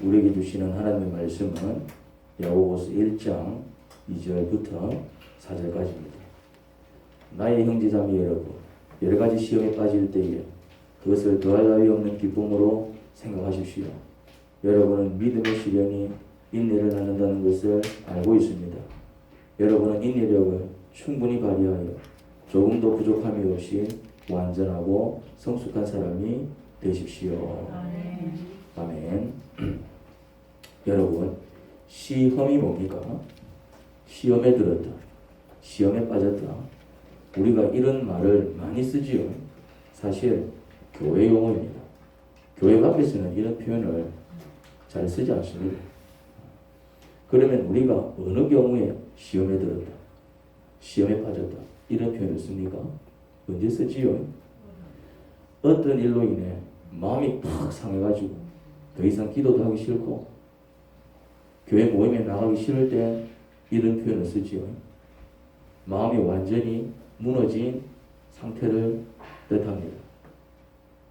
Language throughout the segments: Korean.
우리에게 주시는 하나님의 말씀은 야고보서 1장 2절부터 4절까지입니다. 나의 형제자매 여러분, 여러 가지 시험에 빠질 때에 그것을 더할 나위 없는 기쁨으로 생각하십시오. 여러분은 믿음의 시련이 인내를 낳는다는 것을 알고 있습니다. 여러분은 인내력을 충분히 발휘하여 조금도 부족함이 없이 완전하고 성숙한 사람이 되십시오. 아멘. 여러분, 시험이 뭡니까? 시험에 들었다, 시험에 빠졌다. 우리가 이런 말을 많이 쓰지요. 사실 교회 용어입니다. 교회 앞에서는 이런 표현을 잘 쓰지 않습니다. 그러면 우리가 어느 경우에 시험에 들었다, 시험에 빠졌다 이런 표현을 씁니까? 언제 쓰지요? 어떤 일로 인해 마음이 팍 상해가지고 더 이상 기도도 하기 싫고 교회 모임에 나가기 싫을 때 이런 표현을 쓰지요. 마음이 완전히 무너진 상태를 뜻합니다.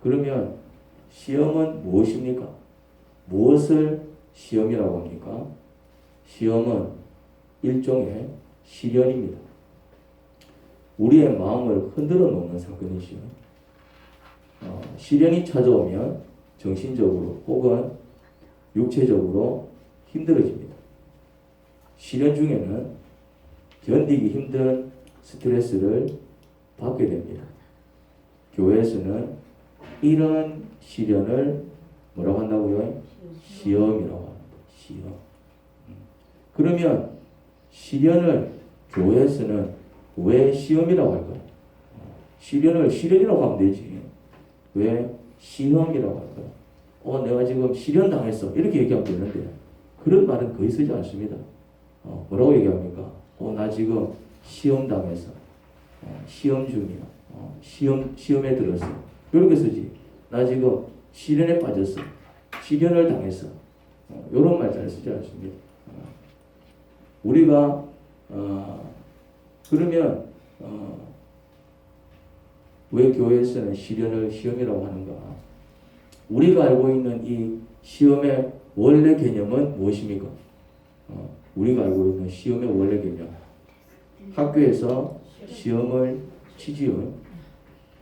그러면 시험은 무엇입니까? 무엇을 시험이라고 합니까? 시험은 일종의 시련입니다. 우리의 마음을 흔들어 놓는 사건이지요. 시련이 찾아오면 정신적으로 혹은 육체적으로 힘들어집니다. 시련 중에는 견디기 힘든 스트레스를 받게 됩니다. 교회에서는 이런 시련을 뭐라고 한다고요? 시험이라고 합니다. 시험. 그러면 시련을 교회에서는 왜 시험이라고 할까요? 시련을 시련이라고 하면 되지. 왜 시험이라고 할까요? 내가 지금 시련 당했어. 이렇게 얘기하면 되는데 그런 말은 거의 쓰지 않습니다. 뭐라고 얘기합니까? 나 지금 시험 당했어. 시험 중이야. 시험에 들었어. 이렇게 쓰지. 나 지금 시련에 빠졌어. 시련을 당했어. 이런 말 잘 쓰지 않습니다. 우리가 그러면 왜 교회에서는 시련을 시험이라고 하는가? 우리가 알고 있는 이 시험의 원래 개념은 무엇입니까? 우리가 알고 있는 시험의 원래 개념. 학교에서 시험을 치지요.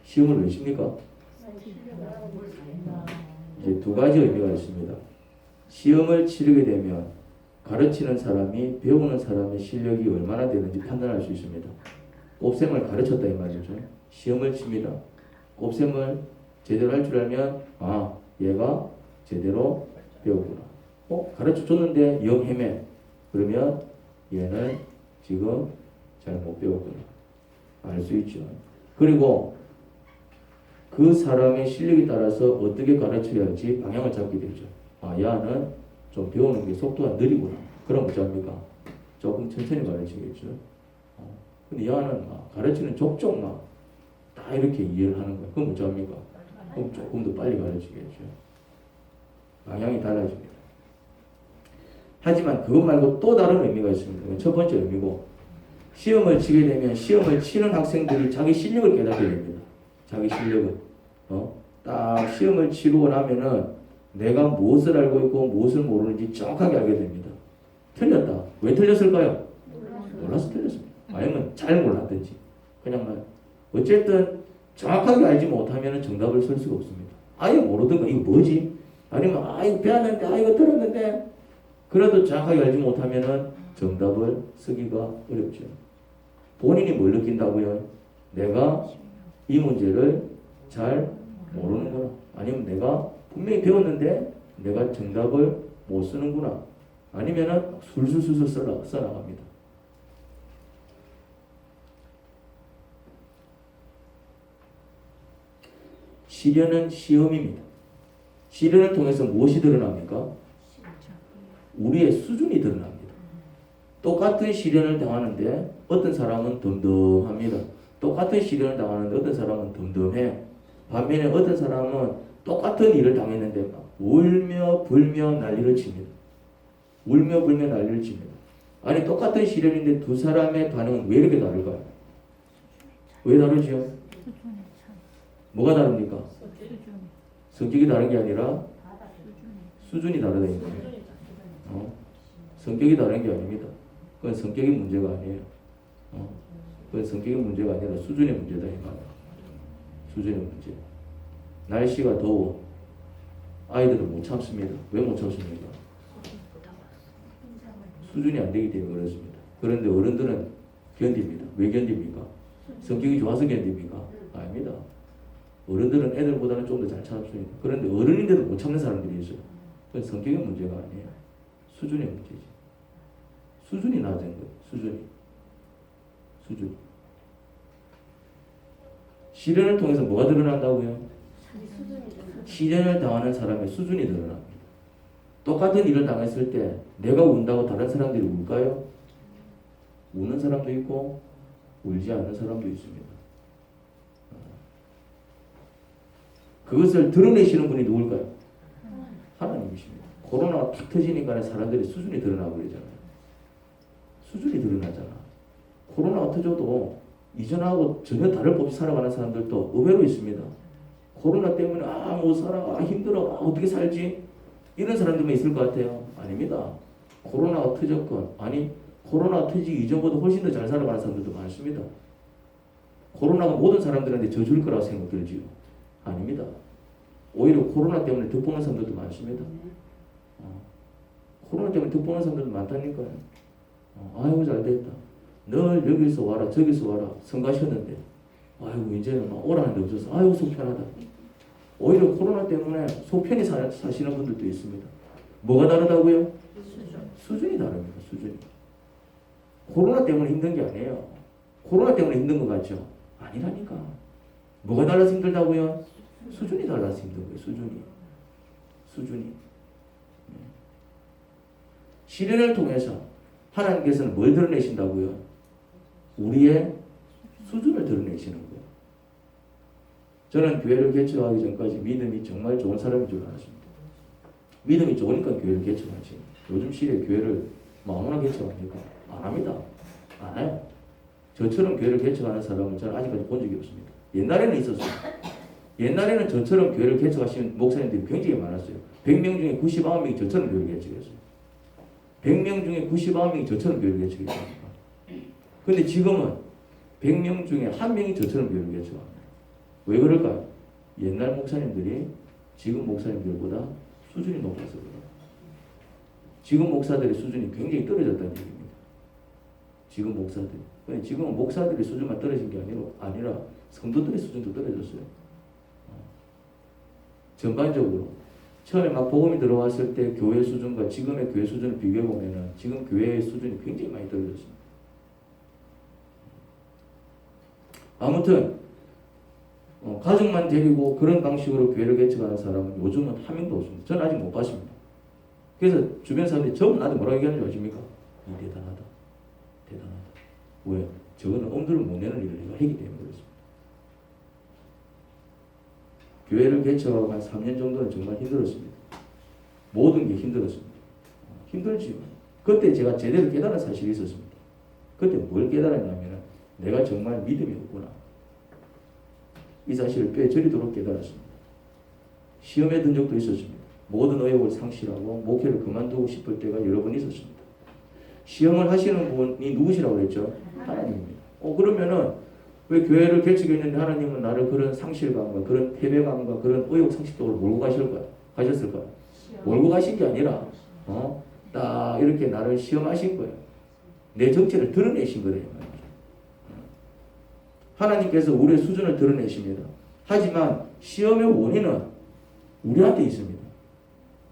시험을 왜 칩니까? 이제 두 가지 의미가 있습니다. 시험을 치르게 되면 가르치는 사람이 배우는 사람의 실력이 얼마나 되는지 판단할 수 있습니다. 곱셈을 가르쳤다 이 말이죠. 시험을 칩니다. 곱셈을 제대로 할 줄 알면 얘가 제대로 배우구나. 가르쳐줬는데 영 헤매. 그러면 얘는 지금 잘 못 배웠구나. 알 수 있죠. 그리고 그 사람의 실력에 따라서 어떻게 가르쳐야 할지 방향을 잡게 되죠. 얘는 좀 배우는 게 속도가 느리구나. 그럼 어떡합니까? 조금 천천히 가르치겠죠. 근데 얘는 가르치는 족족 다 이렇게 이해를 하는 거예요. 그럼 어떡합니까? 그럼 조금 더 빨리 가르치겠죠. 방향이 달라집니다. 하지만 그것 말고 또 다른 의미가 있습니다. 첫 번째 의미고, 시험을 치게 되면 시험을 치는 학생들이 자기 실력을 깨닫게 됩니다. 자기 실력을. 딱 시험을 치르고 나면은 내가 무엇을 알고 있고 무엇을 모르는지 정확하게 알게 됩니다. 틀렸다. 왜 틀렸을까요? 몰라서 틀렸습니다. 아니면 잘 몰랐든지. 그냥 어쨌든 정확하게 알지 못하면 정답을 쓸 수가 없습니다. 아예 모르든가 이거 뭐지? 아니면 이거 배웠는데 이거 들었는데 그래도 정확하게 알지 못하면 정답을 쓰기가 어렵죠. 본인이 뭘 느낀다고요? 내가 이 문제를 잘 모르는구나. 아니면 내가 분명히 배웠는데 내가 정답을 못 쓰는구나. 아니면은 술술술술 써나갑니다. 시련은 시험입니다. 시련을 통해서 무엇이 드러납니까? 우리의 수준이 드러납니다. 똑같은 시련을 당하는데 어떤 사람은 덤덤합니다. 똑같은 시련을 당하는데 어떤 사람은 덤덤해. 반면에 어떤 사람은 똑같은 일을 당했는데 울며 불며 난리를 칩니다. 울며 불며 난리를 칩니다. 아니 똑같은 시련인데 두 사람의 반응은 왜 이렇게 다를까요? 왜 다르지요? 뭐가 다릅니까? 성격이 다른 게 아니라 수준이 다르다 이 말이에요. 성격이 다른 게 아닙니다. 그건 성격의 문제가 아니에요. 그건 성격의 문제가 아니라 수준의 문제다 이 말이에요. 수준의 문제. 날씨가 더워. 아이들은 못 참습니다. 왜 못 참습니까? 수준이 안 되기 때문에 그렇습니다. 그런데 어른들은 견딥니다. 왜 견딥니까? 성격이 좋아서 견딥니까? 아닙니다. 어른들은 애들보다는 좀 더 잘 참습니다. 그런데 어른인데도 못 참는 사람들이 있어요. 그건 성격의 문제가 아니에요. 수준의 문제지. 수준이 낮은 거예요. 수준이. 시련을 통해서 뭐가 드러난다고요? 시련을 당하는 사람의 수준이 드러납니다. 똑같은 일을 당했을 때 내가 운다고 다른 사람들이 울까요? 우는 사람도 있고 울지 않는 사람도 있습니다. 그것을 드러내시는 분이 누굴까요? 하나님이십니다. 코로나가 탁 터지니까 사람들의 수준이 드러나고 그러잖아요. 수준이 드러나잖아. 코로나가 터져도 이전하고 전혀 다를 법 없이 살아가는 사람들도 의외로 있습니다. 코로나 때문에 못 살아, 힘들어, 어떻게 살지? 이런 사람들만 있을 것 같아요. 아닙니다. 코로나가 터졌건 코로나가 터지기 이전보다 훨씬 더 잘 살아가는 사람들도 많습니다. 코로나가 모든 사람들한테 저주일 거라고 생각 들지요? 아닙니다. 오히려 코로나 때문에 득보는 사람들도 많습니다. 코로나 때문에 득보는 사람들도 많다니까요. 아이고 잘됐다. 늘 여기서 와라 저기서 와라 성가셨는데 아이고 이제는 막 오라는 데 없어서 아이고 속 편하다. 오히려 코로나 때문에 속 편히 사시는 분들도 있습니다. 뭐가 다르다고요? 수준이 다릅니다. 수준이. 코로나 때문에 힘든 게 아니에요. 코로나 때문에 힘든 것 같죠? 아니라니까. 뭐가 달라서 힘들다고요? 수준이 달라서 힘든 거예요. 수준이. 시련을 통해서 하나님께서는 뭘 드러내신다고요? 우리의 수준을 드러내시는 거예요. 저는 교회를 개척하기 전까지 믿음이 정말 좋은 사람인 줄 알았습니다. 믿음이 좋으니까 교회를 개척하지. 요즘 시대에 교회를 아무나 개척합니까? 안 합니다. 안 해요. 저처럼 교회를 개척하는 사람은 저는 아직까지 본 적이 없습니다. 옛날에는 있었어요. 옛날에는 저처럼 교회를 개척하시는 목사님들이 굉장히 많았어요. 100명 중에 99명이 저처럼 교회를 개척했어요. 100명 중에 99명이 저처럼 교회를 개척했습니다. 근데 지금은 100명 중에 1명이 저처럼 교회를 개척합니다. 왜 그럴까요? 옛날 목사님들이 지금 목사님들보다 수준이 높아서 그래요. 지금 목사들의 수준이 굉장히 떨어졌다는 얘기입니다. 지금 목사들이. 지금은 목사들의 수준만 떨어진 게 아니라 성도들의 수준도 떨어졌어요. 전반적으로 처음에 막 복음이 들어왔을 때 교회 수준과 지금의 교회 수준을 비교해 보면은 지금 교회의 수준이 굉장히 많이 떨어졌습니다. 아무튼 가족만 데리고 그런 방식으로 교회를 개척하는 사람은 요즘은 한 명도 없습니다. 저는 아직 못 봤습니다. 그래서 주변 사람들이 전부 나한테 뭐라고 얘기하는지 아십니까? 대단하다. 왜? 저거는 엄두를 못 내는 일을 내가 했기 때문에 그렇습니다. 교회를 개척하고 한 3년 정도는 정말 힘들었습니다. 모든 게 힘들었습니다. 힘들지요. 그때 제가 제대로 깨달은 사실이 있었습니다. 그때 뭘 깨달았냐면 내가 정말 믿음이 없구나. 이 사실을 뼈저리도록 깨달았습니다. 시험에 든 적도 있었습니다. 모든 의욕을 상실하고 목회를 그만두고 싶을 때가 여러 번 있었습니다. 시험을 하시는 분이 누구시라고 그랬죠? 하나님입니다. 그러면은 왜 교회를 개척했는데 하나님은 나를 그런 상실감과 그런 패배감과 그런 의욕 상실 속으로 몰고 가셨을까요? 몰고 가신 게 아니라 딱 이렇게 나를 시험하신 거예요. 내 정체를 드러내신 거예요. 하나님께서 우리의 수준을 드러내십니다. 하지만 시험의 원인은 우리한테 있습니다.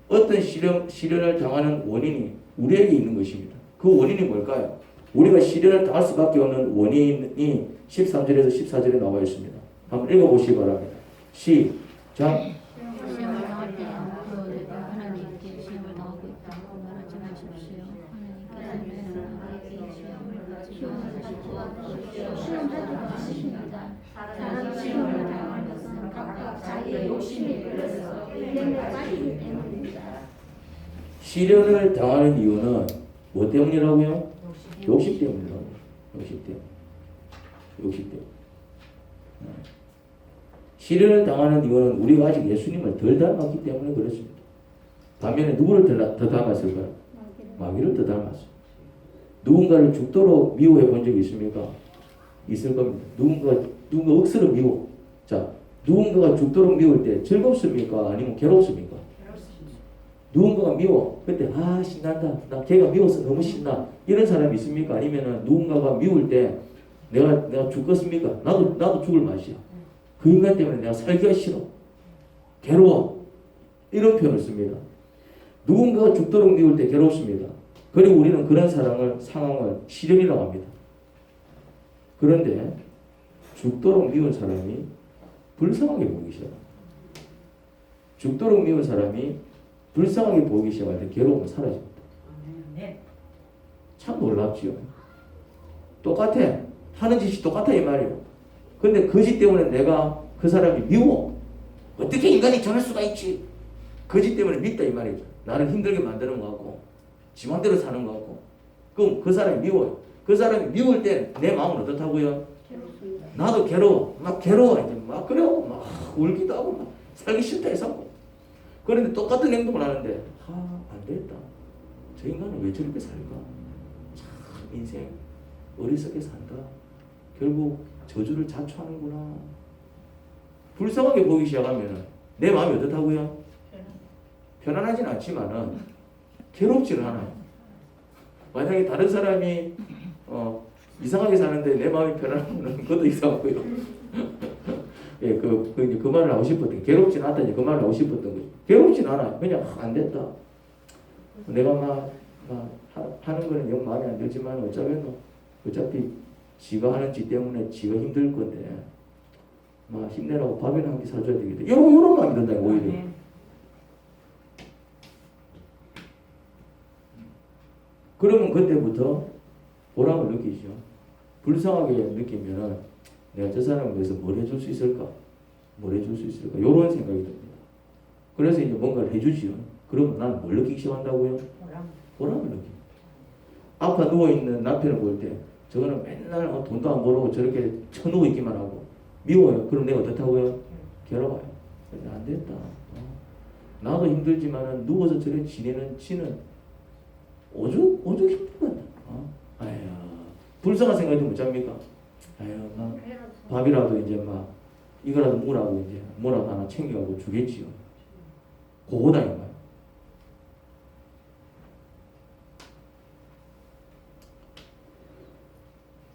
어떤 시련을 당하는 원인이 우리에게 있는 것입니다. 그 원인이 뭘까요? 우리가 시련을 당할 수밖에 없는 원인이 13절에서 14절에 나와 있습니다. 한번 읽어보시기 바랍니다. 시작. 시험을 당할 때 내가 하나님께 시험을 당하고 있다고 말하지 마십시오. 하나님께서는 시험하지 마십니다. 사람이 시험을 당하는 것은 각각 자기의 욕심에 걸려서 인생에 빠지기 때문입니다. 시련을 당하는 이유는 뭐 때문이라고요? 욕심 때문이라고요. 욕심 때문에. 시련을 당하는 이유는 우리가 아직 예수님을 덜 닮았기 때문에 그렇습니다. 반면에 누구를 더 닮았을까요? 마귀를 더 닮았어요. 누군가를 죽도록 미워해 본 적이 있습니까? 있을 겁니다. 누군가 억수로 미워. 자, 누군가가 죽도록 미울 때 즐겁습니까? 아니면 괴롭습니까? 누군가가 미워. 그때 신난다. 나 걔가 미워서 너무 신나. 이런 사람이 있습니까? 아니면은 누군가가 미울 때 내가 죽겠습니까? 나도 죽을 맛이야. 그 인간 때문에 내가 살기가 싫어. 괴로워. 이런 표현을 씁니다. 누군가가 죽도록 미울 때 괴롭습니다. 그리고 우리는 그런 상황을 시련이라고 합니다. 그런데 죽도록 미운 사람이 불쌍하게 보기 시작합니다. 죽도록 미운 사람이 불쌍하게 보기 시작할 때 괴로움은 사라집니다. 참 놀랍지요. 똑같아. 하는 짓이 똑같아 이 말이에요. 근데 그 짓 때문에 내가 그 사람이 미워. 어떻게 인간이 저럴 수가 있지? 그 짓 때문에 밉다 이 말이죠. 나를 힘들게 만드는 것 같고 지 맘대로 사는 것 같고 그럼 그 사람이 미워요. 그 사람이 미울 때 내 마음은 어떻다고요? 괴롭습니다. 나도 괴로워. 막 괴로워. 이제 막 그래요. 막 울기도 하고 막 살기 싫다 해서. 그런데 똑같은 행동을 하는데 안 됐다. 저 인간은 왜 저렇게 살까? 참 인생 어리석게 산다. 결국 저주를 자초하는구나. 불쌍하게 보기 시작하면 내 마음이 어떻다고요? 편안하진 않지만은 괴롭지는 않아요. 만약에 다른 사람이 이상하게 사는데 내 마음이 편안하면 그것도 이상하고요. 예, 그 말을 하고 싶었던 괴롭진 않다. 그 말을 하고 싶었던 거죠. 괴롭진 않아요. 그냥 안 됐다. 내가 막 하는 거는 영 마음에 안 들지만 어차피 지가 하는 짓 때문에 지가 힘들 건데 막 힘내라고 밥이나 한 끼 사줘야 되겠다. 이런 마음이 든다 오히려. 그러면 그때부터 보람을 느끼죠. 불쌍하게 느끼면 내가 저 사람을 위해서 뭘 해줄 수 있을까? 이런 생각이 듭니다. 그래서 이제 뭔가를 해주지요. 그러면 나는 뭘 느끼기 시작한다고요? 보람을 느낍니다. 아파 누워있는 남편을 볼 때 저거는 맨날 돈도 안 벌고 저렇게 쳐누워 있기만 하고 미워요. 그럼 내가 어떻다고요? 괴로워요. 안 됐다. 나도 힘들지만은 누워서 저렇게 지내는 지는 오죽 힘들겠다. 아휴, 불쌍한 생각이 못 잡니까? 아휴, 막 밥이라도 이제 막 이거라도 뭐라고 이제 뭐라도 하나 챙겨가고 주겠지요. 그거다 이 말.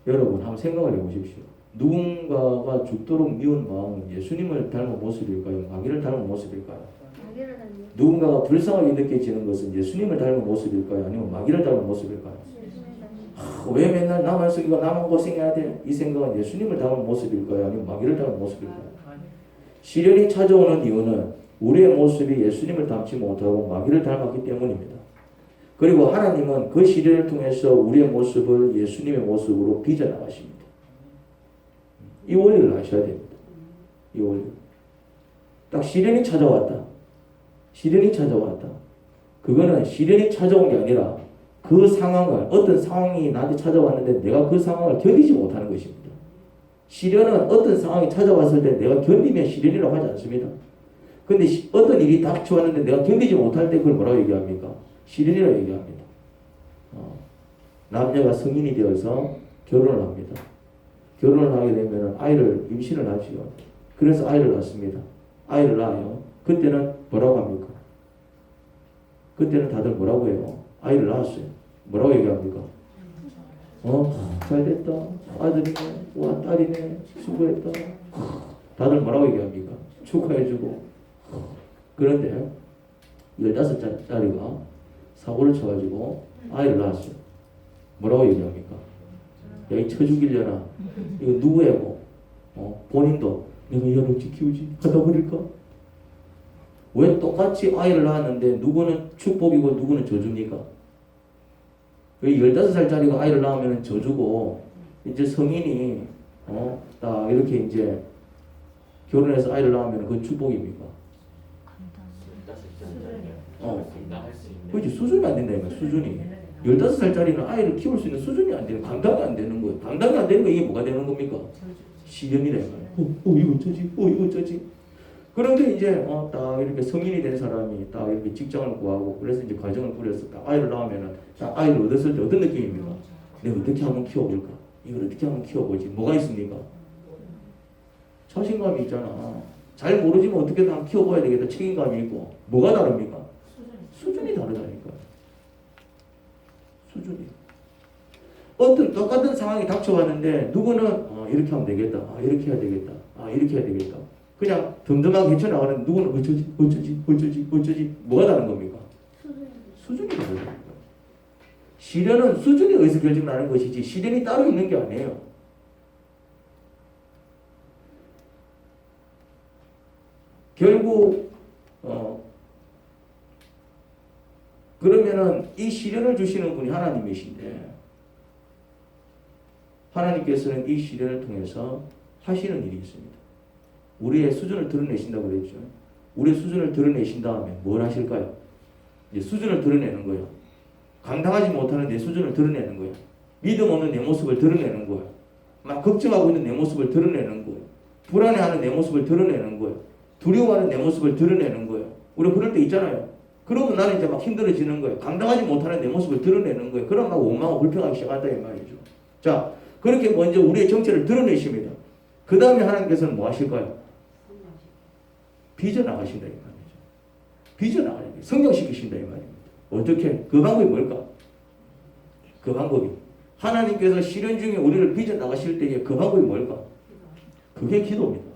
여러분 한번 생각을 해보십시오. 누군가가 죽도록 미운 마음은 예수님을 닮은 모습일까요? 마귀를 닮은 모습일까요? 마귀를 닮는 누군가가 불쌍하게 느껴지는 것은 예수님을 닮은 모습일까요? 아니면 마귀를 닮은 모습일까요? 왜 맨날 나만 쓰기고 나만 고생해야 돼? 이 생각은 예수님을 닮은 모습일까요? 아니면 마귀를 닮은 모습일까요? 시련이 찾아오는 이유는 우리의 모습이 예수님을 닮지 못하고 마귀를 닮았기 때문입니다. 그리고 하나님은 그 시련을 통해서 우리의 모습을 예수님의 모습으로 빚어나가십니다. 이 원리를 아셔야 됩니다. 이 원리. 딱 시련이 찾아왔다. 그거는 시련이 찾아온 게 아니라 그 상황을, 어떤 상황이 나한테 찾아왔는데 내가 그 상황을 견디지 못하는 것입니다. 시련은 어떤 상황이 찾아왔을 때 내가 견디면 시련이라고 하지 않습니다. 근데 어떤 일이 닥쳐왔는데 내가 견디지 못할 때 그걸 뭐라고 얘기합니까? 시련이라고 얘기합니다. 남녀가 성인이 되어서 결혼을 합니다. 결혼을 하게 되면 임신을 하지요. 그래서 아이를 낳습니다. 아이를 낳아요. 그때는 뭐라고 합니까? 그때는 다들 뭐라고 해요? 아이를 낳았어요. 뭐라고 얘기합니까? 잘됐다. 아들이네. 와, 딸이네. 수고했다. 다들 뭐라고 얘기합니까? 축하해주고. 그런데 15살짜리가 사고를 쳐가지고 아이를 낳았어요. 뭐라고 얘기합니까? 야, 이 쳐 죽이려나? 이거 누구애고? 본인도 내가 이 아들 키우지? 하다 버릴까? 왜 똑같이 아이를 낳았는데 누구는 축복이고 누구는 저주입니까? 왜 15살짜리가 아이를 낳으면 저주고 이제 성인이 딱 이렇게 이제 결혼해서 아이를 낳으면 그건 축복입니까? 그렇지. 수준이 안 된다 이거 수준이. 15살짜리는 아이를 키울 수 있는 수준이 안 되는, 감당이 안 되는 거예요. 감당이 안 되는 거 이게 뭐가 되는 겁니까? 시련이래. 이거 어쩌지? 이거 어쩌지? 그런데 이제 딱 이렇게 성인이 된 사람이 딱 이렇게 직장을 구하고 그래서 이제 가정을 꾸려서 딱 아이를 낳으면은 딱 아이를 얻었을 때 어떤 느낌입니까? 내가 어떻게 한번 키워볼까? 이걸 어떻게 한번 키워보지? 뭐가 있습니까? 자신감이 있잖아. 잘 모르지만 어떻게든 한번 키워봐야 되겠다. 책임감이 있고. 뭐가 다릅니까? 수준이 다르다니까. 수준이. 어떤 똑같은 상황이 닥쳐왔는데 누구는 이렇게 하면 되겠다. 이렇게 해야 되겠다. 이렇게 해야 되겠다. 그냥 덤덤하게 헤쳐나가는 누구는 어쩌지 뭐가 다른 겁니까? 수준이 다르다니까. 시련은 수준에 의해서 결정나는 것이지 시련이 따로 있는 게 아니에요. 결국 그러면은 이 시련을 주시는 분이 하나님이신데 하나님께서는 이 시련을 통해서 하시는 일이 있습니다. 우리의 수준을 드러내신다고 그랬죠. 우리의 수준을 드러내신 다음에 뭘 하실까요? 이제 수준을 드러내는 거예요. 감당하지 못하는 내 수준을 드러내는 거예요. 믿음 없는 내 모습을 드러내는 거예요. 막 걱정하고 있는 내 모습을 드러내는 거예요. 불안해하는 내 모습을 드러내는 거예요. 두려워하는 내 모습을 드러내는 거예요. 우리 그럴 때 있잖아요. 그러면 나는 이제 막 힘들어지는 거예요. 감당하지 못하는 내 모습을 드러내는 거예요. 그럼 막 원망하고 불평하기 시작한다 이 말이죠. 자, 그렇게 먼저 우리의 정체를 드러내십니다. 그 다음에 하나님께서는 뭐 하실까요? 빚어나가신다 이 말이죠. 빚어나가야 돼요. 성장시키신다 이 말입니다. 어떻게? 그 방법이 뭘까? 그 방법이 하나님께서 시련 중에 우리를 빚어나가실 때에 그 방법이 뭘까? 그게 기도입니다.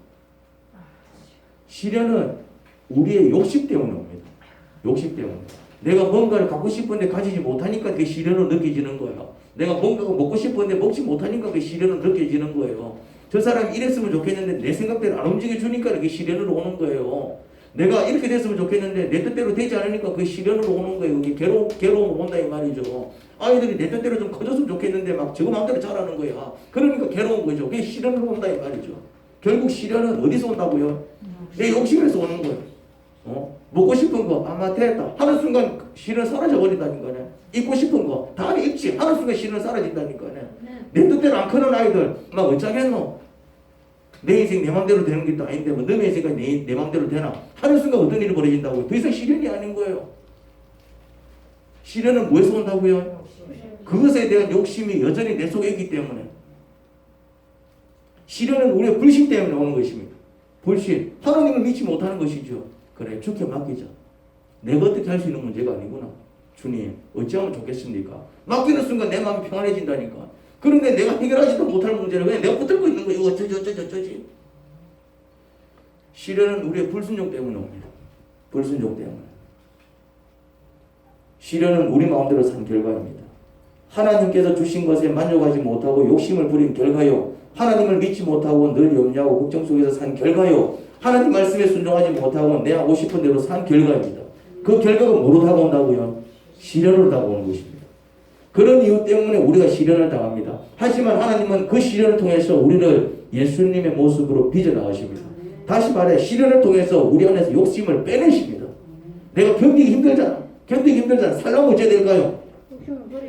시련은 우리의 욕심 때문에 옵니다. 욕심 때문에. 내가 뭔가를 갖고 싶은데 가지지 못하니까 그게 시련으로 느껴지는 거예요. 내가 뭔가가 먹고 싶은데 먹지 못하니까 그게 시련으로 느껴지는 거예요. 저 사람이 이랬으면 좋겠는데 내 생각대로 안 움직여주니까 그게 시련으로 오는 거예요. 내가 이렇게 됐으면 좋겠는데 내 뜻대로 되지 않으니까 그게 시련으로 오는 거예요. 그게 괴로움으로 온다 이 말이죠. 아이들이 내 뜻대로 좀 커졌으면 좋겠는데 막 저거 마음대로 자라는 거야. 그러니까 괴로운 거죠. 그게 시련으로 온다 이 말이죠. 결국 시련은 어디서 온다고요? 내 욕심에서 오는 거예요. 먹고 싶은 거 아마 됐다 하는 순간 시련 사라져 버린다는 거네. 입고 싶은 거 다음에 입지 하는 순간 시련 사라진다는 거네. 내 뜻대로 안 크는 아이들 막 어쩌겠노? 내 인생 내 맘대로 되는 게 또 아닌데 뭐 너의 인생이 내 맘대로 되나? 하는 순간 어떤 일이 벌어진다고요? 더 이상 시련이 아닌 거예요. 시련은 뭐에서 온다고요? 그것에 대한 욕심이 여전히 내 속에 있기 때문에. 시련은 우리의 불신 때문에 오는 것입니다. 불신. 하나님을 믿지 못하는 것이죠. 그래, 주께 맡기자. 내가 어떻게 할 수 있는 문제가 아니구나. 주님, 어찌하면 좋겠습니까? 맡기는 순간 내 마음이 평안해진다니까. 그런데 내가 해결하지도 못할 문제를 그냥 내가 붙들고 있는 거예요. 어쩌지. 시련은 우리의 불순종 때문에 옵니다. 불순종 때문에. 시련은 우리 마음대로 산 결과입니다. 하나님께서 주신 것에 만족하지 못하고 욕심을 부린 결과요. 하나님을 믿지 못하고 늘 염려하고 걱정 속에서 산 결과요. 하나님 말씀에 순종하지 못하고 내 하고 싶은 대로 산 결과입니다. 그 결과가 뭐로 다가온다고요? 시련으로 다가오는 것입니다. 그런 이유 때문에 우리가 시련을 당합니다. 하지만 하나님은 그 시련을 통해서 우리를 예수님의 모습으로 빚어나가십니다. 다시 말해 시련을 통해서 우리 안에서 욕심을 빼내십니다. 내가 견디기 힘들잖아. 살려면 어찌해야 될까요?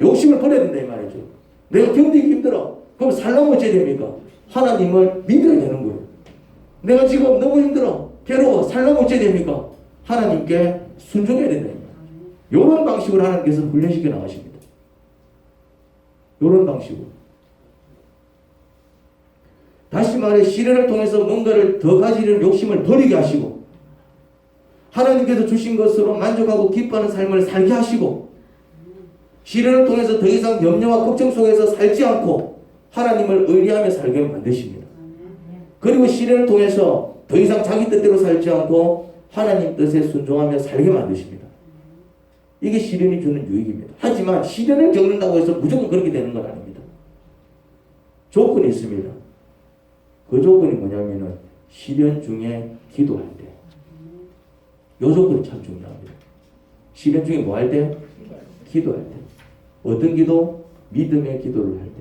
욕심을 버려야 된다 이 말이죠. 내가 견디기 힘들어. 그럼 살려면 어찌해야 됩니까? 하나님을 믿어야 되는 거예요. 내가 지금 너무 힘들어. 괴로워. 살려면 어찌해야 됩니까? 하나님께 순종해야 된다. 이런 방식으로 하나님께서 훈련시켜 나가십니다. 이런 방식으로. 다시 말해 시련을 통해서 뭔가를 더 가지려는 욕심을 버리게 하시고 하나님께서 주신 것으로 만족하고 기뻐하는 삶을 살게 하시고 시련을 통해서 더 이상 염려와 걱정 속에서 살지 않고 하나님을 의리하며 살게 만드십니다. 그리고 시련을 통해서 더 이상 자기 뜻대로 살지 않고 하나님 뜻에 순종하며 살게 만드십니다. 이게 시련이 주는 유익입니다. 하지만 시련을 겪는다고 해서 무조건 그렇게 되는 건 아닙니다. 조건이 있습니다. 그 조건이 뭐냐면은 시련 중에 기도할 때. 이 조건이 참 중요합니다. 시련 중에 뭐 할 때? 기도할 때. 어떤 기도? 믿음의 기도를 할 때.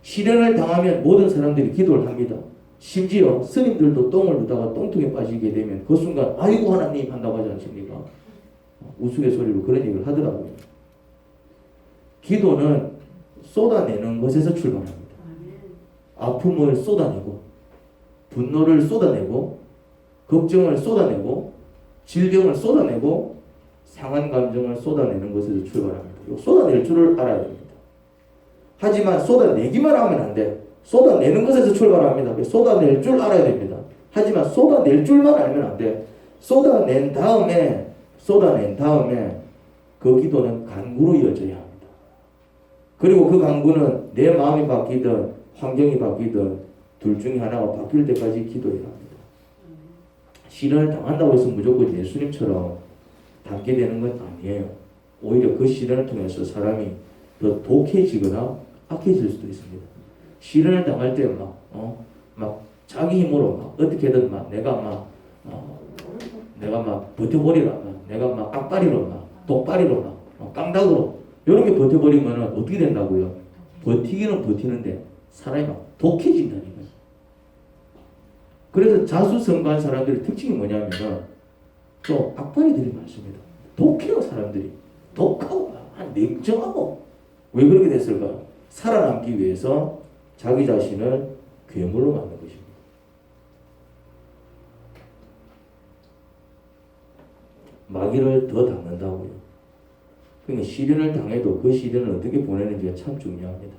시련을 당하면 모든 사람들이 기도를 합니다. 심지어 스님들도 똥을 누다가 똥통에 빠지게 되면 그 순간 아이고 하나님 한다고 하지 않습니까? 우스갯소리로 그런 얘기를 하더라고요. 기도는 쏟아내는 것에서 출발합니다. 아픔을 쏟아내고 분노를 쏟아내고 걱정을 쏟아내고 질병을 쏟아내고 상한 감정을 쏟아내는 것에서 출발합니다. 이거 쏟아낼 줄을 알아야 됩니다. 하지만 쏟아내기만 하면 안 돼. 쏟아내는 것에서 출발합니다. 쏟아낼 줄 알아야 됩니다. 하지만 쏟아낼 줄만 알면 안 돼. 쏟아낸 다음에 그 기도는 간구로 이어져야 합니다. 그리고 그 간구는 내 마음이 바뀌든 환경이 바뀌든 둘 중에 하나가 바뀔 때까지 기도해야 합니다. 시련을 당한다고 해서 무조건 예수님처럼 닮게 되는 건 아니에요. 오히려 그 시련을 통해서 사람이 더 독해지거나 악해질 수도 있습니다. 시련을 당할 때 막 자기 힘으로 막 어떻게든 막 내가 막 버텨버리라, 내가 막 악바리로 막 독바리로 막 깡닥으로 이렇게 버텨버리면 어떻게 된다고요? 버티기는 버티는데 사람이 막 독해진다는 거예요. 그래서 자수성가한 사람들의 특징이 뭐냐면은 또 악바리들이 많습니다. 독해요. 사람들이 독하고 냉정하고. 왜 그렇게 됐을까요? 살아남기 위해서 자기 자신을 괴물로 만든 것입니다. 마귀를 더 당한다고요. 그러니까 시련을 당해도 그 시련을 어떻게 보내는지가 참 중요합니다.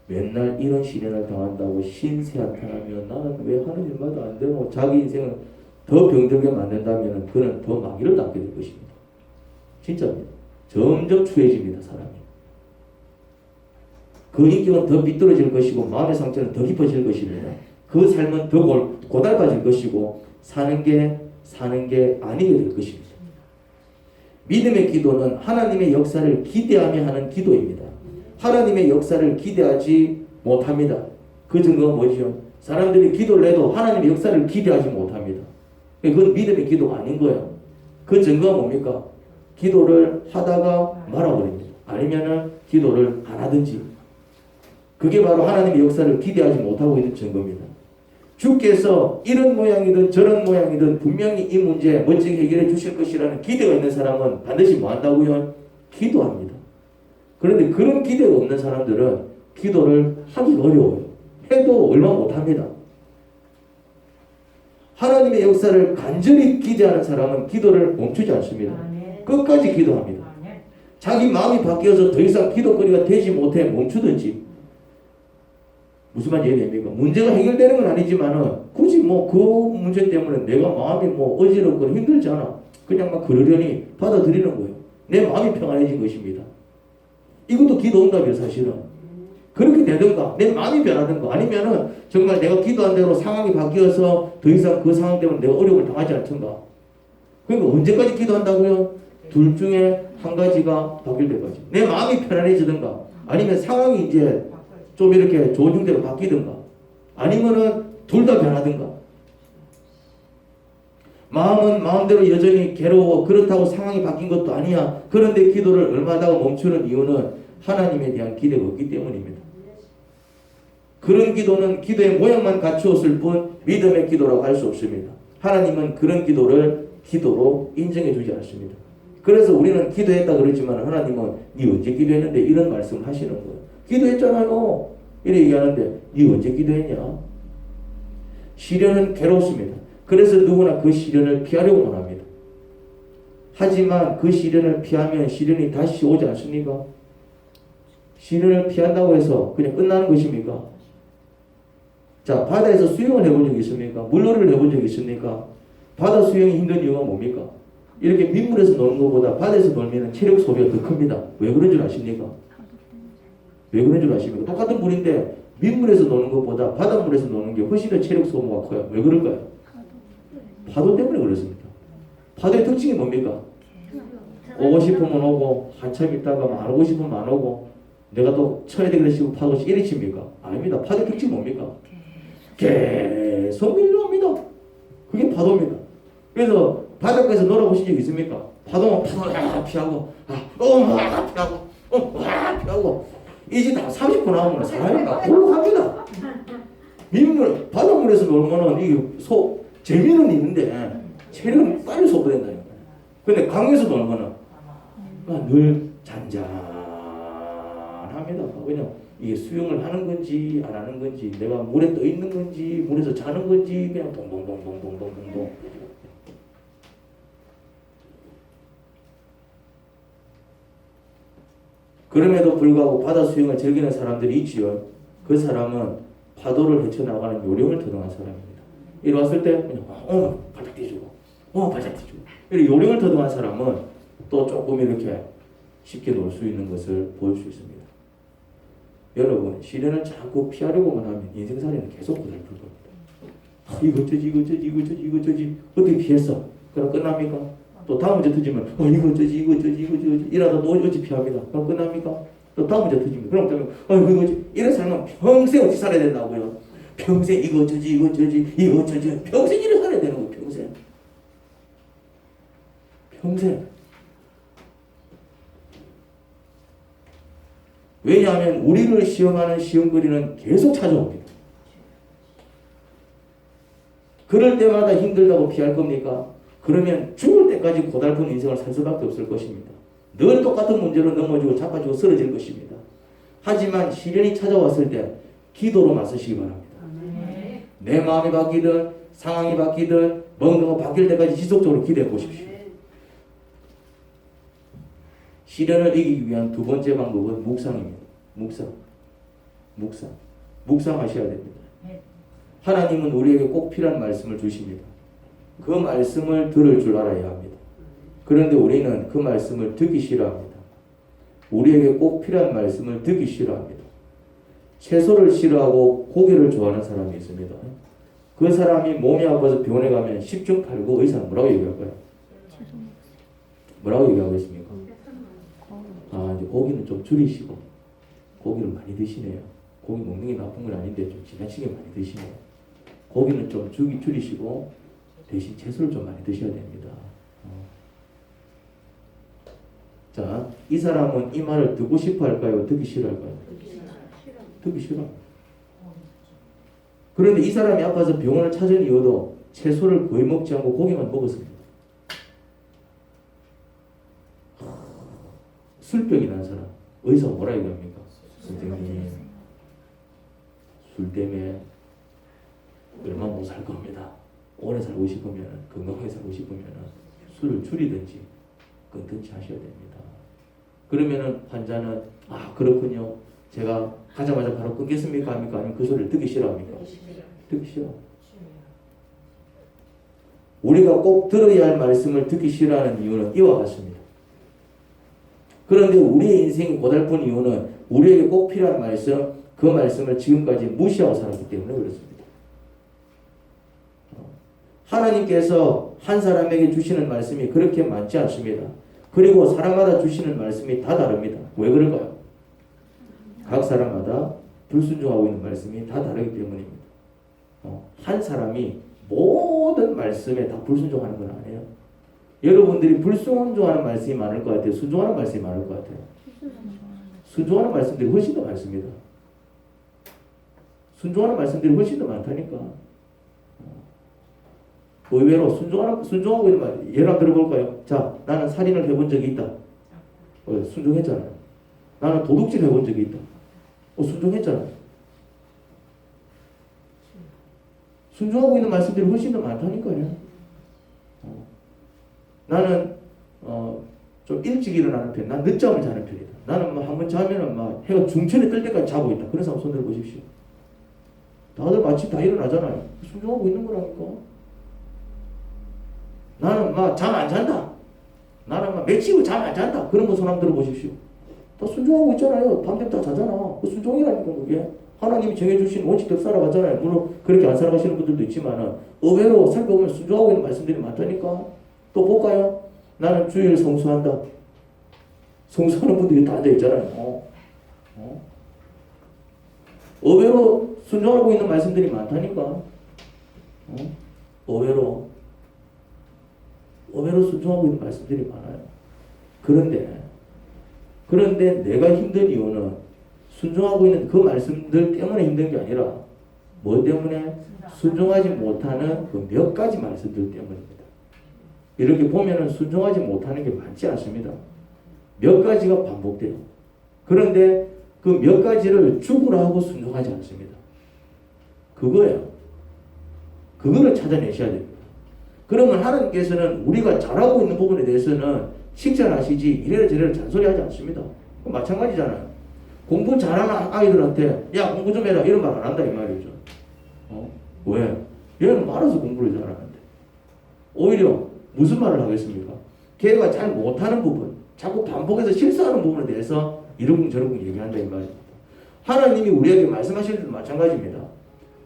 맨날 이런 시련을 당한다고 신세한탄하면 나는 왜 하는 일마다 안 되고 자기 인생을 더 병들게 만든다면 그는 더 마귀를 닦게 될 것입니다. 진짜입니다. 점점 추해집니다. 사람이. 그 인격은 더 비뚤어질 것이고 마음의 상처는 더 깊어질 것입니다. 그 삶은 더 고달파질 것이고 사는 게 아니게 될 것입니다. 믿음의 기도는 하나님의 역사를 기대하며 하는 기도입니다. 하나님의 역사를 기대하지 못합니다. 그 증거가 뭐죠? 사람들이 기도를 해도 하나님의 역사를 기대하지 못합니다. 그건 믿음의 기도가 아닌 거예요. 그 증거가 뭡니까? 기도를 하다가 말아버립니다. 아니면은 기도를 안 하든지. 그게 바로 하나님의 역사를 기대하지 못하고 있는 증거입니다. 주께서 이런 모양이든 저런 모양이든 분명히 이 문제 멋지게 해결해 주실 것이라는 기대가 있는 사람은 반드시 뭐 한다고요? 기도합니다. 그런데 그런 기대가 없는 사람들은 기도를 하기가 어려워요. 해도 얼마 못합니다. 하나님의 역사를 간절히 기대하는 사람은 기도를 멈추지 않습니다. 끝까지 기도합니다. 자기 마음이 바뀌어서 더 이상 기도거리가 되지 못해 멈추든지. 무슨 말인지 이해됩니까? 문제가 해결되는 건 아니지만은 굳이 그 문제 때문에 내가 마음이 어지럽고 힘들잖아. 그냥 막 그러려니 받아들이는 거예요. 내 마음이 평안해진 것입니다. 이것도 기도 응답이에요, 사실은. 그렇게 되든가, 내 마음이 변하든가, 아니면은 정말 내가 기도한 대로 상황이 바뀌어서 더 이상 그 상황 때문에 내가 어려움을 당하지 않던가. 그러니까 언제까지 기도한다고요? 둘 중에 한 가지가 바뀔 때까지. 내 마음이 편안해지든가, 아니면 상황이 이제 좀 이렇게 좋은 형태로 바뀌든가, 아니면은 둘 다 변하든가. 마음은 마음대로 여전히 괴로워. 그렇다고 상황이 바뀐 것도 아니야. 그런데 기도를 얼마나 멈추는 이유는 하나님에 대한 기대가 없기 때문입니다. 그런 기도는 기도의 모양만 갖추었을 뿐 믿음의 기도라고 할 수 없습니다. 하나님은 그런 기도를 기도로 인정해 주지 않습니다. 그래서 우리는 기도했다 그러지만 하나님은 네 언제 기도했는데 이런 말씀을 하시는 거예요. 기도했잖아요. 이렇게 얘기하는데 네 언제 기도했냐? 시련은 괴롭습니다. 그래서 누구나 그 시련을 피하려고 합니다. 하지만 그 시련을 피하면 시련이 다시 오지 않습니까? 시련을 피한다고 해서 그냥 끝나는 것입니까? 자, 바다에서 수영을 해본 적이 있습니까? 물놀이를 해본 적이 있습니까? 바다 수영이 힘든 이유가 뭡니까? 이렇게 민물에서 노는 것보다 바다에서 놀면 체력 소비가 더 큽니다. 왜 그런 줄 아십니까? 왜 그런 줄 아십니까? 똑같은 물인데 민물에서 노는 것보다 바닷물에서 노는 게 훨씬 더 체력 소모가 커요. 왜 그럴까요? 파도 때문에 그렇습니다. 파도의 특징이 뭡니까? 오고 싶으면 오고 한참 있다가 안 오고 싶으면 안 오고 내가 또 쳐야 되겠다 싶으면 파도 이리 칩니까? 아닙니다. 파도의 특징이 뭡니까? 계속 밀려옵니다. 그게 파도입니다. 그래서 바닷가에서 놀아보신 적 있습니까? 파도는 피하고 피하고 이제 다 30분 나오면 사람이 막 골록합니다. 민물, 바닷물에서 놀면은 이게 재미는 있는데 체력은 빨리 소모된다니까요. 근데 강에서 놀면은 늘 잔잔합니다. 그냥 이게 수영을 하는 건지 안 하는 건지, 내가 물에 떠 있는 건지 물에서 자는 건지 그냥 동동동동동동동동. 그럼에도 불구하고 바다 수영을 즐기는 사람들이 있지요. 그 사람은 파도를 헤쳐나가는 요령을 터득한 사람입니다. 이리 왔을 때 그냥 발짝 뛰주고 발짝 뛰주고 이렇게 요령을 터득한 사람은 또 조금 이렇게 쉽게 놀 수 있는 것을 보일 수 있습니다. 여러분, 시련을 자꾸 피하려고만 하면 인생살이는 계속 고달플 겁니다. 이거 어쩌지 이거 어쩌지 이거 어쩌지 이거 어쩌지 어떻게 피했어? 그럼 끝납니까? 또 다음 문제 터지면 이거 어쩌지 이거 어쩌지 이거 어쩌지 이러다 또 어찌 피합니다. 그럼 끝납니까? 또 다음 문제 터지면 그럼 이거 어쩌지 이런 삶은 평생 어찌 살아야 된다고요? 평생 이거 어쩌지 이거 어쩌지 이거 어쩌지 평생 이래 살아야 되는 거예요. 평생. 왜냐하면 우리를 시험하는 시험거리는 계속 찾아옵니다. 그럴 때마다 힘들다고 피할 겁니까? 그러면 죽을 때까지 고달픈 인생을 살 수밖에 없을 것입니다. 늘 똑같은 문제로 넘어지고 자빠지고 쓰러질 것입니다. 하지만 시련이 찾아왔을 때 기도로 맞서시기 바랍니다. 내 마음이 바뀌든 상황이 바뀌든 먹는 거 바뀔 때까지 지속적으로 기도해 보십시오. 시련을 이기기 위한 두 번째 방법은 묵상입니다. 묵상하셔야 됩니다. 하나님은 우리에게 꼭 필요한 말씀을 주십니다. 그 말씀을 들을 줄 알아야 합니다. 그런데 우리는 그 말씀을 듣기 싫어합니다. 우리에게 꼭 필요한 말씀을 듣기 싫어합니다. 채소를 싫어하고 고기를 좋아하는 사람이 있습니다. 그 사람이 몸이 아파서 병원에 가면 10중 8구 의사는 뭐라고 얘기할까요? 뭐라고 얘기하겠습니까? 이제 고기는 좀 줄이시고 고기를 많이 드시네요. 고기 먹는 게 나쁜 건 아닌데 좀 지나치게 많이 드시네요. 고기는 좀 줄이시고 대신 채소를 좀 많이 드셔야 됩니다. 자, 이 사람은 이 말을 듣고 싶어 할까요? 듣기 싫어할까요? 듣기 싫어. 그런데 이 사람이 아파서 병원을 찾은 이유도 채소를 거의 먹지 않고 고기만 먹었습니다. 술병이 난 사람, 의사가 뭐라 얘기합니까? 선생님, 술 때문에 얼마 못 살 겁니다. 오래 살고 싶으면, 건강하게 살고 싶으면 술을 줄이든지 끊든지 하셔야 됩니다. 그러면은 환자는 그렇군요. 제가 가자마자 바로 끊겠습니까? 합니까? 아니면 그 소리를 듣기 싫어합니까? 듣기 싫어. 우리가 꼭 들어야 할 말씀을 듣기 싫어하는 이유는 이와 같습니다. 그런데 우리의 인생이 고달픈 이유는 우리에게 꼭 필요한 말씀, 그 말씀을 지금까지 무시하고 살았기 때문에 그렇습니다. 하나님께서 한 사람에게 주시는 말씀이 그렇게 많지 않습니다. 그리고 사람마다 주시는 말씀이 다 다릅니다. 왜 그럴까요? 각 사람마다 불순종하고 있는 말씀이 다 다르기 때문입니다. 한 사람이 모든 말씀에 다 불순종하는 건 아니에요. 여러분들이 불순종하는 말씀이 많을 것 같아요? 순종하는 말씀이 많을 것 같아요? 순종하는 말씀들이 훨씬 더 많습니다. 순종하는 말씀들이 훨씬 더 많다니까. 의외로 순종하고 있는 말, 예를 한번 들어볼까요? 자, 나는 살인을 해본 적이 있다. 순종했잖아요. 나는 도둑질 해본 적이 있다. 순종했잖아요. 순종하고 있는 말씀들이 훨씬 더 많다니까요. 나는 좀 일찍 일어나는 편, 난 늦잠을 자는 편이다. 나는 한번 자면은 해가 중천에 뜰 때까지 자고 있다. 그런 사람 손 들어 보십시오. 다들 마침 다 일어나잖아요. 순종하고 있는 거라니까. 나는 잠 안 잔다. 나는 며칠 잠 안 잔다. 그런 거 손 한번 들어 보십시오. 다 순종하고 있잖아요. 밤새면 다 자잖아. 그 순종이라니까 그게. 하나님이 정해주신 원칙대로 살아가잖아요. 물론 그렇게 안 살아가시는 분들도 있지만은 의외로 살펴보면 순종하고 있는 말씀들이 많다니까. 또 볼까요? 나는 주일 성수한다. 성수하는 분들이 다 앉아있잖아요. 의외로 순종하고 있는 말씀들이 많다니까. 의외로 순종하고 있는 말씀들이 많아요. 그런데 내가 힘든 이유는 순종하고 있는 그 말씀들 때문에 힘든 게 아니라 뭐 때문에? 순종하지 못하는 그 몇 가지 말씀들 때문입니다. 이렇게 보면은 순종하지 못하는 게 많지 않습니다. 몇 가지가 반복돼요. 그런데 그 그 몇 가지를 죽으라 하고 순종하지 않습니다. 그거예요. 그거를 찾아내셔야 됩니다. 그러면 하나님께서는 우리가 잘하고 있는 부분에 대해서는 칭찬하시지 이래라 저래라 잔소리하지 않습니다. 마찬가지잖아요. 공부 잘하는 아이들한테 야 공부 좀 해라 이런 말 안 한다 이 말이죠. 왜? 얘는 말아서 공부를 잘하는데 오히려 무슨 말을 하겠습니까? 걔가 잘 못하는 부분, 자꾸 반복해서 실수하는 부분에 대해서 이러쿵저러쿵 얘기한다 이 말입니다. 하나님이 우리에게 말씀하시는 때도 마찬가지입니다.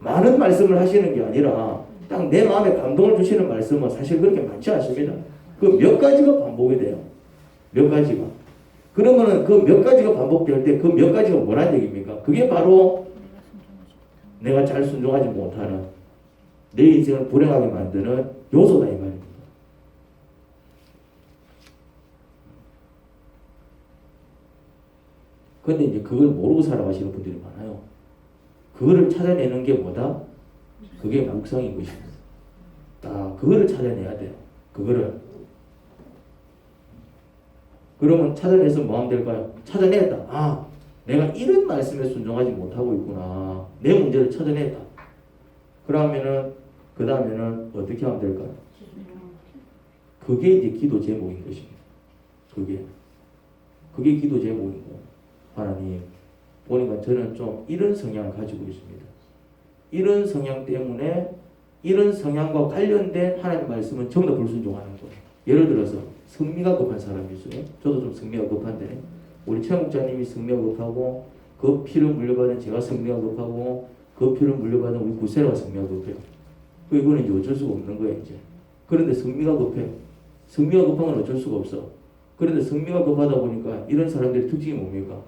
많은 말씀을 하시는 게 아니라 딱 내 마음에 감동을 주시는 말씀은 사실 그렇게 많지 않습니다. 그 몇 가지가 반복이 돼요. 몇 가지가. 그러면은 그 몇 가지가 반복될 때 그 몇 가지가 뭐란 얘기입니까? 그게 바로 내가 잘 순종하지 못하는 내 인생을 불행하게 만드는 요소다 이 말입니다. 근데 이제 그걸 모르고 살아가시는 분들이 많아요. 그거를 찾아내는 게 뭐다? 그게 묵상인 것입니다. 그거를 찾아내야 돼요. 그거를. 그러면 찾아내서 뭐 하면 될까요? 찾아냈다. 내가 이런 말씀에 순종하지 못하고 있구나. 내 문제를 찾아냈다. 그러면은 그 다음에는 어떻게 하면 될까요? 그게 이제 기도 제목인 것입니다. 그게 기도 제목인 거예요. 하나님 보니까 저는 좀 이런 성향을 가지고 있습니다. 이런 성향 때문에 이런 성향과 관련된 하나님 말씀은 전부 다 불순종하는 거예요. 예를 들어서 성미가 급한 사람이 있어요. 저도 좀 성미가 급한데 우리 최 목자님이 성미가 급하고 그 피를 물려받은 제가 성미가 급하고 그 피를 물려받은 우리 구세라가 성미가 급해요. 이거는 이제 어쩔 수가 없는 거예요. 이제. 그런데 성미가 급해요. 성미가 급한 건 어쩔 수가 없어. 그런데 성미가 급하다 보니까 이런 사람들의 특징이 뭡니까?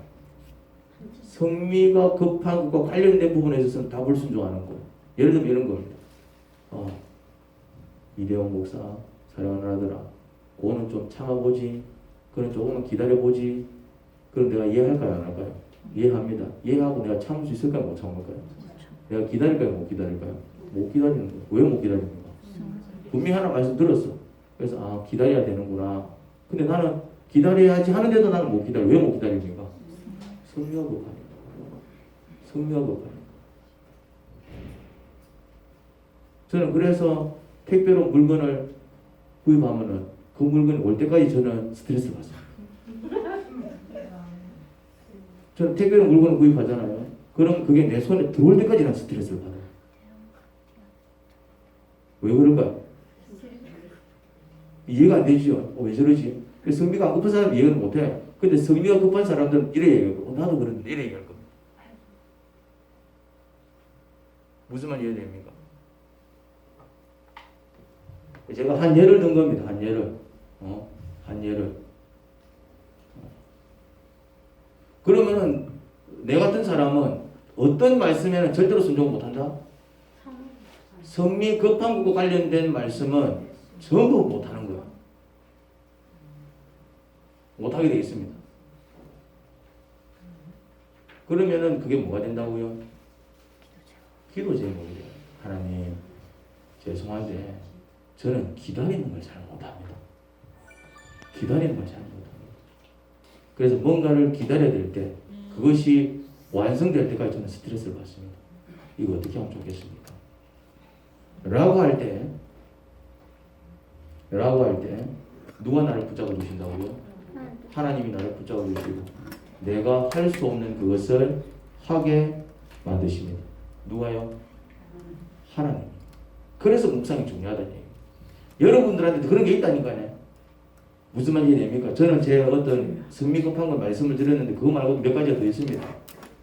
성미가 급한 것과 관련된 부분에 있어서는 다 불순종하는 거예요. 예를 들면 이런 겁니다. 이대원 목사 사랑하는 아들아, 그거는 좀 참아보지. 그건 조금만 기다려보지. 그럼 내가 이해할까요? 안 할까요? 이해합니다. 이해하고 내가 참을 수 있을까요? 못 참을까요? 내가 기다릴까요? 못 기다릴까요? 못 기다리는 거예요. 왜 못 기다립니까? 분명히 하나 말씀 들었어. 그래서 기다려야 되는구나. 근데 나는 기다려야지 하는데도 나는 못 기다려. 왜 못 기다립니까? 성미가 급하니까. 성미가 급하니까. 저는 그래서 택배로 물건을 구입하면은 그 물건이 올 때까지 저는 스트레스를 받아요. 저는 택배로 물건을 구입하잖아요. 그럼 그게 내 손에 들어올 때까지 난 스트레스를 받아요. 왜 그럴까요? 이해가 안 되죠. 왜 저러지? 성미가 안 급한 사람은 이해를 못해. 근데 성미가 급한 사람들은 이래 얘기할 거고 나도 그런데 이래 얘기할 겁니다. 무슨 말 이해됩니까? 제가 한 예를 든 겁니다. 한 예를. 한 예를. 그러면은 내 같은 사람은 어떤 말씀에는 절대로 순종 못한다? 성미 급한 것과 관련된 말씀은 전부 못하는 거야. 못하게 되어 있습니다. 그러면은 그게 뭐가 된다고요? 기도 제목이에요. 하나님, 죄송한데 저는 기다리는 걸 잘 못합니다. 기다리는 걸 잘 못합니다. 그래서 뭔가를 기다려야 될 때 그것이 완성될 때까지 저는 스트레스를 받습니다. 이거 어떻게 하면 좋겠습니까? 라고 할 때 누가 나를 붙잡아 주신다고요? 하나님이 나를 붙잡아 주시고 내가 할 수 없는 그것을 하게 만드십니다. 누가요? 하나님. 그래서 묵상이 중요하다는 얘기예요. 여러분들한테도 그런 게 있다니까요. 무슨 말인지 됩니까? 저는 제 어떤 성미 급한 걸 말씀을 드렸는데 그거 말고도 몇 가지가 더 있습니다.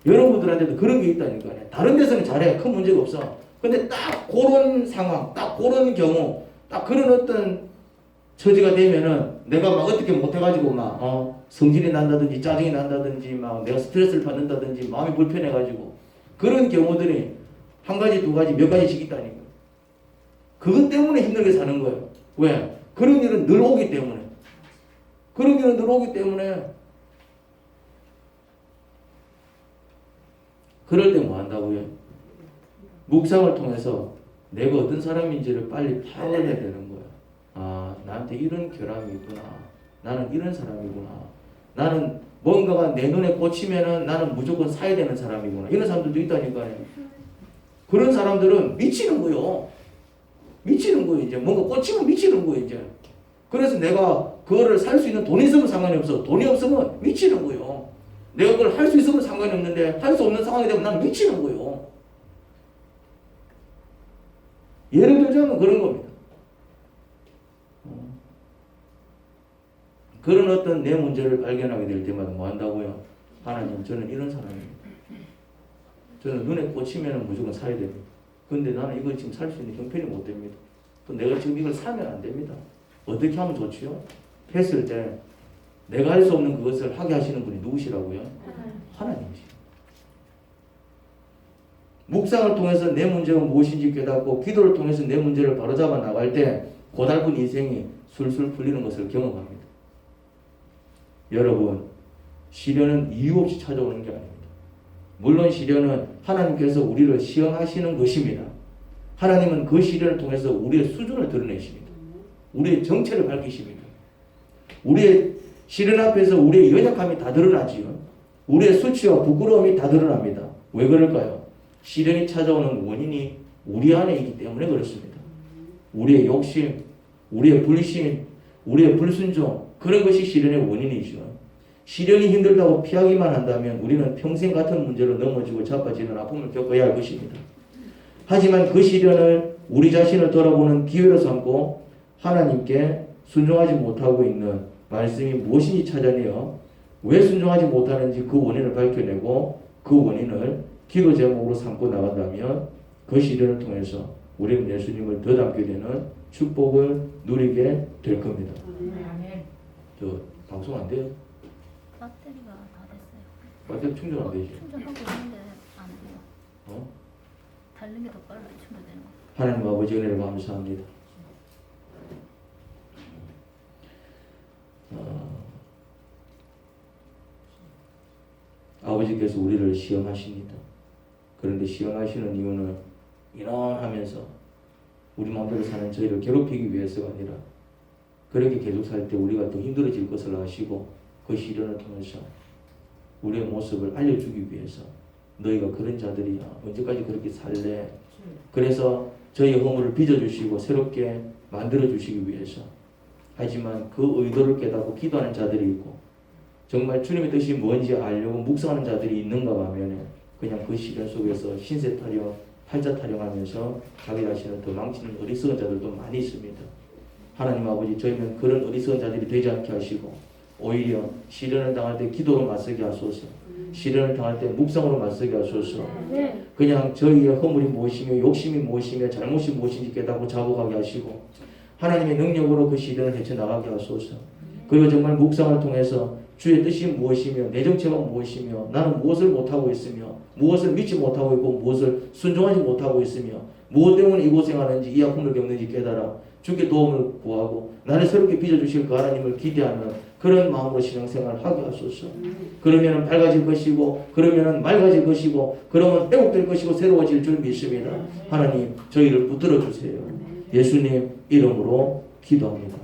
여러분들한테도 그런 게 있다니까요. 다른 데서는 잘해. 큰 문제가 없어. 근데 딱 그런 상황, 딱 그런 경우, 딱 그런 어떤 처지가 되면은 내가 막 어떻게 못해가지고 막 성질이 난다든지 짜증이 난다든지 막 내가 스트레스를 받는다든지 마음이 불편해가지고 그런 경우들이 한 가지 두 가지 몇 가지씩 있다니까. 그것 때문에 힘들게 사는 거예요. 왜? 그런 일은 늘 오기 때문에. 그런 일은 늘 오기 때문에. 그럴 때 뭐 한다고요? 묵상을 통해서 내가 어떤 사람인지를 빨리 파악을 해야 되는 거야. 나한테 이런 결함이 있구나. 나는 이런 사람이구나. 나는 뭔가가 내 눈에 꽂히면은 나는 무조건 사야 되는 사람이구나. 이런 사람들도 있다니까요. 그런 사람들은 미치는 거요. 미치는 거예요. 이제 뭔가 꽂히면 미치는 거예요. 이제. 그래서 내가 그거를 살 수 있는 돈이 있으면 상관이 없어. 돈이 없으면 미치는 거예요. 내가 그걸 할 수 있으면 상관이 없는데 할 수 없는 상황이 되면 나는 미치는 거예요. 예를 들자면 그런 겁니다. 그런 어떤 내 문제를 발견하게 될 때마다 뭐 한다고요? 하나님, 저는 이런 사람입니다. 저는 눈에 꽂히면 무조건 사야 됩니다. 근데 나는 이걸 지금 살 수 있는 형편이 못 됩니다. 또 내가 지금 이걸 사면 안 됩니다. 어떻게 하면 좋지요? 했을 때 내가 할 수 없는 그것을 하게 하시는 분이 누구시라고요? 하나님이시죠. 묵상을 통해서 내 문제가 무엇인지 깨닫고 기도를 통해서 내 문제를 바로잡아 나갈 때 고달픈 인생이 술술 풀리는 것을 경험합니다. 여러분, 시련은 이유 없이 찾아오는 게 아닙니다. 물론 시련은 하나님께서 우리를 시험하시는 것입니다. 하나님은 그 시련을 통해서 우리의 수준을 드러내십니다. 우리의 정체를 밝히십니다. 우리의 시련 앞에서 우리의 연약함이 다 드러나지요. 우리의 수치와 부끄러움이 다 드러납니다. 왜 그럴까요? 시련이 찾아오는 원인이 우리 안에 있기 때문에 그렇습니다. 우리의 욕심, 우리의 불신, 우리의 불순종, 그런 것이 시련의 원인이죠. 시련이 힘들다고 피하기만 한다면 우리는 평생 같은 문제로 넘어지고 자빠지는 아픔을 겪어야 할 것입니다. 하지만 그 시련을 우리 자신을 돌아보는 기회로 삼고 하나님께 순종하지 못하고 있는 말씀이 무엇인지 찾아내어 왜 순종하지 못하는지 그 원인을 밝혀내고 그 원인을 기도 제목으로 삼고 나간다면 그 시련을 통해서 우리는 예수님을 더 닮게 되는 축복을 누리게 될 겁니다. 저 방송 안 돼요? 배터리가 다 됐어요. 배터리 충전 안 되지? 충전하고 있는데 안 돼요. 달리는 게 더 빨라요. 충전되는 거. 하나님 아버지 은혜를 감사합니다. 아버지께서 우리를 시험하십니다. 그런데 시험하시는 이유는 인원하면서 우리 마음대로 사는 저희를 괴롭히기 위해서가 아니라 그렇게 계속 살 때 우리가 더 힘들어질 것을 아시고 그 시련을 통해서 우리의 모습을 알려주기 위해서 너희가 그런 자들이야. 언제까지 그렇게 살래? 그래서 저희의 허물을 빚어주시고 새롭게 만들어주시기 위해서. 하지만 그 의도를 깨닫고 기도하는 자들이 있고 정말 주님의 뜻이 뭔지 알려고 묵상하는 자들이 있는가 하면 그냥 그 시련 속에서 신세 타령, 팔자 타령하면서 자기 자신을 더 망치는 어리석은 자들도 많이 있습니다. 하나님 아버지, 저희는 그런 어리석은 자들이 되지 않게 하시고 오히려 시련을 당할 때 기도로 맞서게 하소서. 시련을 당할 때 묵상으로 맞서게 하소서. 그냥 저희의 허물이 무엇이며 욕심이 무엇이며 잘못이 무엇인지 깨닫고 자복하게 하시고 하나님의 능력으로 그 시련을 헤쳐나가게 하소서. 그리고 정말 묵상을 통해서 주의 뜻이 무엇이며 내 정체가 무엇이며 나는 무엇을 못하고 있으며 무엇을 믿지 못하고 있고 무엇을 순종하지 못하고 있으며 무엇 때문에 이 고생하는지 이 아픔을 겪는지 깨달아 주께 도움을 구하고 나를 새롭게 빚어주실 그 하나님을 기대하는 그런 마음으로 신앙생활을 하게 하소서. 그러면 밝아질 것이고 그러면 맑아질 것이고 그러면 회복될 것이고 새로워질 줄 믿습니다. 하나님 저희를 붙들어 주세요. 예수님 이름으로 기도합니다.